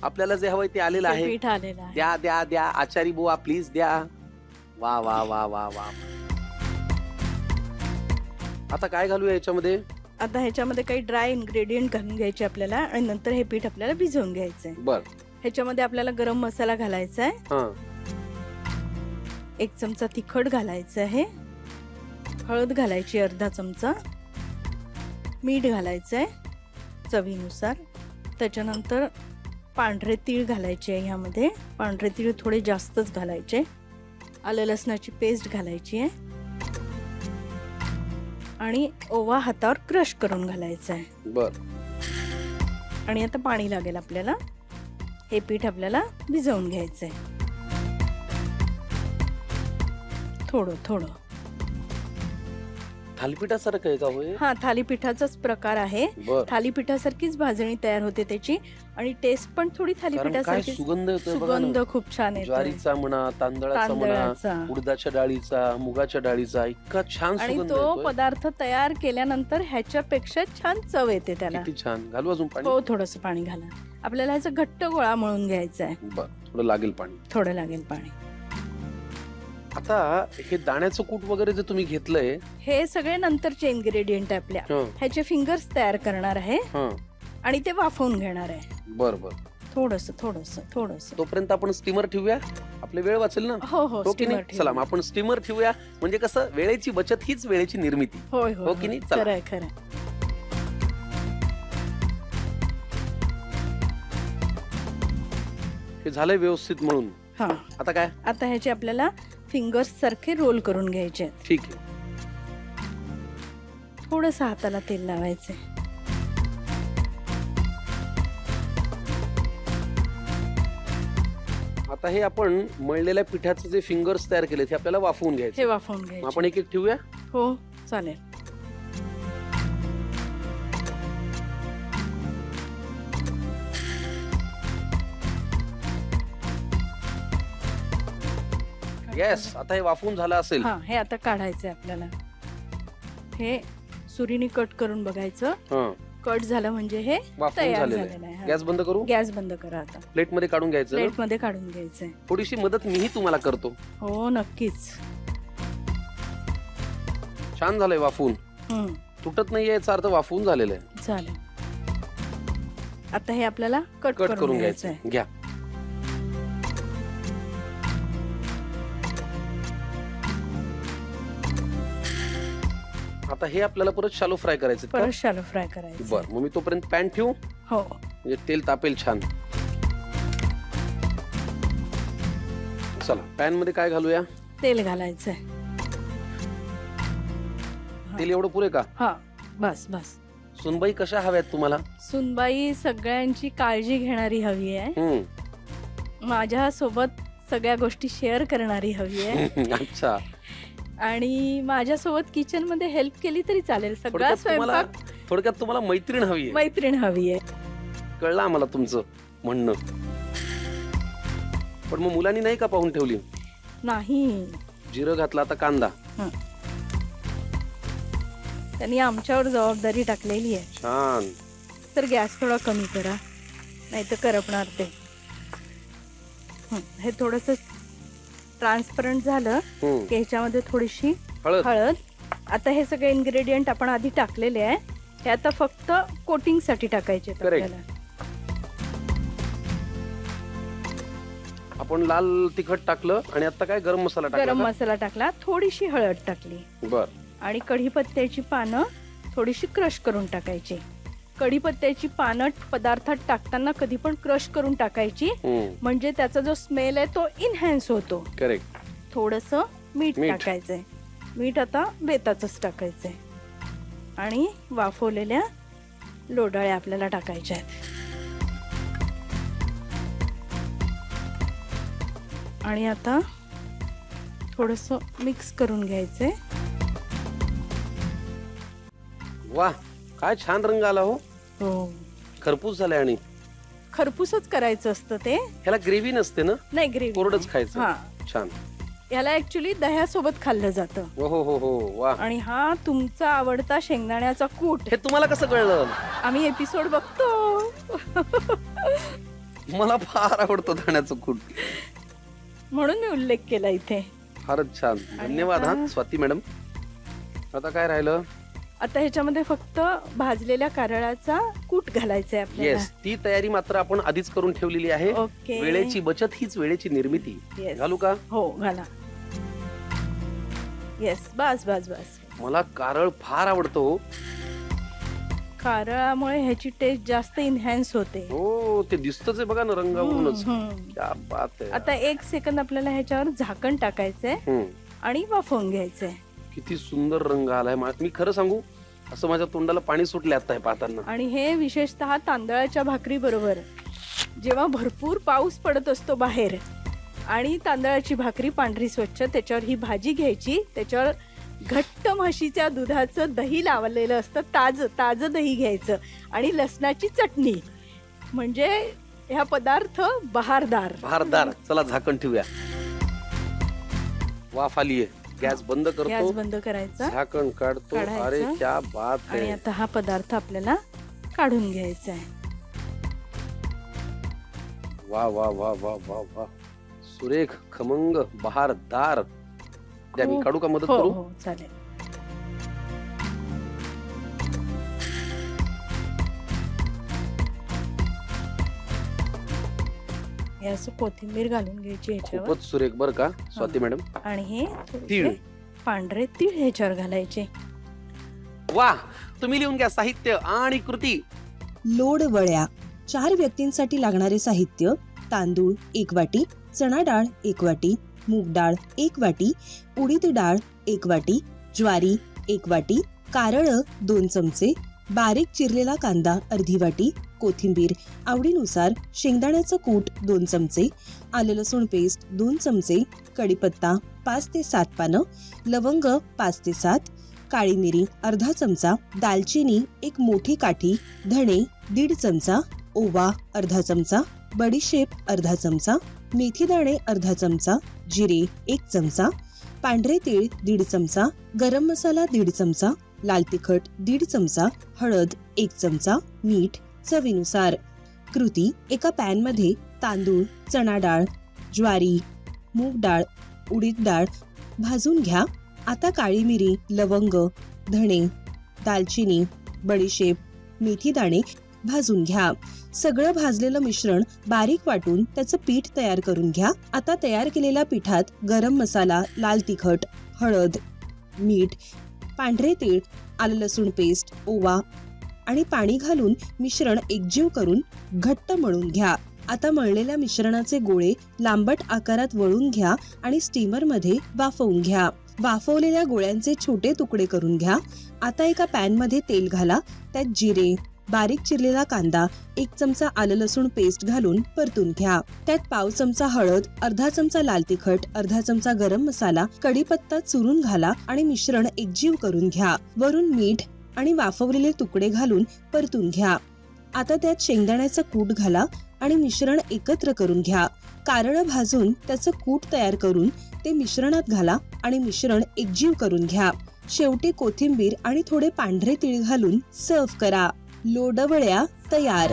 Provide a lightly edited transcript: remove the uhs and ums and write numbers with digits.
आपल्याला जे हवंय ते आलेलं हे आहे. पीठ आलेलं आहे. द्या द्या द्या आचारी बुवा प्लीज द्या. वा वा वा वा वा. आता काय घालूया याच्यामध्ये? आता ह्याच्यामध्ये काही ड्राय इन्ग्रेडियंट घालून घ्यायचे आपल्याला आणि नंतर हे पीठ आपल्याला भिजवून घ्यायचंय. बर. ह्याच्यामध्ये आपल्याला गरम मसाला घालायचा आहे. हा. 1 चमचा तिखट घालायचं आहे. हळद घालायची अर्धा चमचा. मीठ घालायचं आहे चवीनुसार. त्याच्यानंतर पांढरे तीळ घालायचे आहे. ह्यामध्ये पांढरे तीळ थोडे जास्तच घालायचे. आलं लसणाची पेस्ट घालायची आहे आणि ओवा हातावर क्रश करून घालायचा आहे. बर. आणि आता पाणी लागेल आपल्याला. हे पीठ आपल्याला भिजवून घ्यायचंय थोडं थोडं. थालीपीठासारखं आहे का होय? हा, थालीपीठाचाच प्रकार आहे. बर. थालीपीठासारखीच भाजणी तयार होते त्याची आणि टेस्ट पण थोडी कारण काय थालीपीठासारखी. सुगंध येतोय बघा सुगंध ना. खूप छान येतो. ज्वारीचा म्हणा, तांदळाचा म्हणा, तांदळाचा उडदाच्या डाळीचा, मुगाच्या डाळीचा, इतका छान आणि सुगंध तो येतोय. पदार्थ तयार केल्यानंतर ह्याच्यापेक्षा छान चव येते त्याला. किती छान. घालू अजून पाणी? हो, थोडंसं पाणी घाला. आपल्याला ह्याचा घट्ट गोळा मळून घ्यायचा आहे. बर. थोडं लागेल पाणी. थोडं लागेल पाणी. आता हे दाण्याचं कूट वगैरे जे तुम्ही घेतलंय, हे सगळे नंतरचे इन्ग्रेडियंट आपल्या. हं, ह्याचे फिंगर्स तयार करणार आहे हं. आणि ते वाफवून घेणार आहे. बर बर. थोडस थोडस थोडस. तोपर्यंत आपण स्टीमर ठेवूया. आपले वेळ वाचेल ना. हो हो, हो की स्टीमर नाही? चला मग आपण स्टीमर ठेवूया. म्हणजे कसं वेळेची बचत हीच वेळेची निर्मिती. होय हो हो की नाही? चला. खरंय खरंय. हे झालंय व्यवस्थित म्हणून. हा, आता काय? आता ह्याचे आपल्याला फिंगर्स सारखे रोल करून घ्यायचे आहेत. ठीक आहे. थोडस हाताला तेल लावायचे. आता हे आपण मळलेल्या पिठाचे जे फिंगर्स तयार केले ते आपल्याला वाफवून घ्यायचे. हे वाफवून मग घ्यायचे. आपण एक एक ठेवूया. हो, चालेल. येस. आता हे वाफवून झालं असेल. हा, हे आता काढायचंय आपल्याला. हे सुरीने कट करून बघायचं. हं. कट झालं म्हणजे हे वाफवून तयार झालेलं झालेलं आहे. आहे. हा. गॅस बंद करू? गॅस बंद करा आता. प्लेट मध्ये काढून घ्यायचं ना? प्लेट मध्ये काढून घ्यायचंय. थोडीशी मदत मीही तुम्हाला करतो. हो, नक्कीच. छान झालंय वाफवून. तुटत नाहीये याचा अर्थ वाफवून झालेलं आहे. चालेल. आता हे आपल्याला कट कट करून घ्यायचं घ्यायचं. आहे. घ्या. आता हे आपल्याला परत शालो फ्राय करायचं का? परत शॅलो फ्राय करायचं. बर. मग मी तोपर्यंत पॅन ठेवू हो, म्हणजे तेल तापेल छान. चला पॅन मध्ये काय घालूया? तेल घालायचंय. तेल एवढं पुरे का? हा, बस बस. सुनबाई कशा हव्यात तुम्हाला? सुनबाई सगळ्यांची काळजी घेणारी हवी आहे. माझ्या सोबत सगळ्या गोष्टी शेअर करणारी हवी आहे. अच्छा. आणि माझ्यासोबत किचन मध्ये हेल्प केली तरी चालेल. सगळा स्वयंपाक थोडक्यात तुम्हाला मैत्रीण हवी आहे. मैत्रीण हवी आहे. कळलं आम्हाला तुमचं म्हणणं. पण मग मुलांनी नाही का पाहून ठेवली? नाही, जिरं घातलं, आता कांदा. त्यांनी आमच्यावर जबाबदारी टाकलेली आहे. छान. तर गॅस थोडा कमी करा, नाही तर करपणार ते. हे थोडस ट्रान्सपरंट झालं की ह्याच्यामध्ये थोडीशी हळद. आता हे सगळे इन्ग्रेडियंट आपण आधी टाकलेले आहे. हे आता फक्त कोटिंग साठी टाकायचे आपल्याला. आपण लाल तिखट टाकलं आणि आता काय गरम मसाला टाकला. गरम मसाला टाकला, थोडीशी हळद टाकली. बर. आणि कढीपत्त्याची पानं थोडीशी क्रश करून टाकायची. कढीपत्त्याची पानं पदार्थात टाकताना कधी पण क्रश करून टाकायची, म्हणजे त्याचा जो स्मेल आहे तो इनहॅन्स होतो. करेक्ट. थोडंसं मीठ टाकायचंय. मीठ आता बेताचंच टाकायचंय. आणि वाफवलेल्या लोडाळ्या आपल्याला टाकायच्या आहेत. आणि आता थोडंसं मिक्स करून घ्यायचंय. वा, काय छान रंग आला. हो, हो, खरपूस झालाय. आणि खरपूसच करायचं असतं ते. ह्याला ग्रेव्ही नसते ना? नाही, ग्रेव्ही कोरडच खायचं. हा, छान. याला ऍक्च्युली दह्यासोबत खाल्लं जातं. हो हो हो हो. वा. आणि हा तुमचा आवडता शेंगदाण्याचा कूट. हे तुम्हाला कसं कळलं? आम्ही एपिसोड बघतो. मला फार आवडतो दाण्याचं कूट. म्हणून मी उल्लेख केला इथे. फारच छान, धन्यवाद हा स्वाती मॅडम. आता काय राहिलं? आता ह्याच्यामध्ये फक्त भाजलेल्या कारळाचा कूट घालायचा आहे आपल्याला. येस, ती तयारी मात्र आपण आधीच करून ठेवलेली आहे. ओके. वेळेची बचत हीच वेळेची निर्मिती. Yes. घालू का? हो घाला. येस, बस बस बस. मला कारळ फार आवडतो. कारळामुळे ह्याची टेस्ट जास्त इन्हॅन्स होते. हो, ते दिसतच आहे बघा ना रंगावरूनच. हम्म. क्या बात आहे. आता 1 सेकंद आपल्याला ह्याच्यावर झाकण टाकायचंय हम्म. आणि वाफवून घ्यायचंय. किती सुंदर रंग आलाय. मी खरं सांगू, असं माझ्या तोंडाला पाणी सुटले आता हे पाहताना. आणि हे विशेषतः तांदळाच्या भाकरी बरोबर, जेव्हा भरपूर पाऊस पडत असतो बाहेर आणि तांदळाची भाकरी पांढरी स्वच्छ, त्याच्यावर ही भाजी घ्यायची, त्याच्यावर घट्ट म्हशीच्या दुधाचं दही लावलेलं असतं, ताजं दही घ्यायचं आणि लसणाची चटणी, म्हणजे ह्या पदार्थ बहारदार. चला झाकण ठेवूया. वाफ आलीये. गॅस बंद गॅस करतो, बंद करायचा झाकण काढतो. काढायचं. अरे क्या बात आणि आहे. आता हा पदार्थ आपल्याला काढून घ्यायचा आहे. वा वा वा वा वा वा, सुरेख, खमंग, बहारदार. द्या, मी काढू का? मदत हो करू? हो चालेल. हे असं कोथिंबीर घालून घ्यायची ह्याच्यावर. खूपच सुरेख बर का स्वाती मॅडम. आणि हे तीळ. थोडेसे पांढरे तीळ ह्याच्यावर घालायचे. वा, तुम्ही लिहून घ्या साहित्य आणि कृती. लोड वळ्या. 4 व्यक्तींसाठी लागणारे साहित्य: तांदूळ 1 वाटी, चणा डाळ 1 वाटी, मूग डाळ 1 वाटी, उडीद डाळ 1 वाटी, ज्वारी 1 वाटी, कारळ 2 चमचे, बारीक चिरलेला कांदा अर्धी वाटी, कोथिंबीर आवडीनुसार, शेंगदाण्याचं कूट 2 चमचे, आलं लसूण पेस्ट 2 चमचे, कढीपत्ता 5 ते 7 पानं, लवंग 5 ते 7, काळी मिरी अर्धा चमचा, दालचिनी 1 मोठी काठी, धणे 1.5 चमचा, ओवा अर्धा चमचा, बडीशेप अर्धा चमचा, मेथी दाणे अर्धा चमचा, जिरे 1 चमचा, पांढरे तीळ 1.5 चमचा, गरम मसाला 1.5 चमचा, लाल तिखट 1.5 चमचा, हळद 1 चमचा, मीठ चवीनुसार. कृती: एका पॅन मध्ये तांदूळ, चणा डाळ, ज्वारी, मूग डाळ, उडीद डाळ भाजून घ्या. आता काळी मिरी, लवंग, धणे, दालचिनी, बडीशेप, मेथी दाणे भाजून घ्या. सगळं भाजलेलं मिश्रण बारीक वाटून त्याचं पीठ तयार करून घ्या. आता तयार केलेल्या पिठात गरम मसाला, लाल तिखट, हळद, मीठ, पांढरे तीळ, आलं लसूण पेस्ट, ओवा आणि पाणी घालून मिश्रण एकजीव करून घट्ट मळून घ्या. आता मळलेल्या मिश्रणाचे गोळे लांबट आकारात वळून घ्या आणि स्टीमर मध्ये वाफवून घ्या. वाफवलेल्या गोळ्यांचे छोटे तुकडे करून घ्या. आता एका पॅन मध्ये तेल घाला. त्यात जिरे, बारीक चिरलेला कांदा, 1 चमचा आलं लसूण पेस्ट घालून परतून घ्या. त्यात पाव चमचा हळद, अर्धा चमचा लाल तिखट, अर्धा चमचा गरम मसाला, कढीपत्ता चुरून घाला आणि मिश्रण एकजीव करून घ्या. वरून मीठ आणि वाफवलेले तुकडे घालून परतून घ्या. आता त्यात शेंगदाण्याचं कूट घाला आणि मिश्रण एकत्र करून घ्या. कारळ भाजून त्याचं कूट तयार करून ते मिश्रणात घाला आणि मिश्रण एकजीव करून घ्या. शेवटी कोथिंबीर आणि थोडे पांढरे तीळ घालून सर्व्ह करा. लोडवळ्या तयार.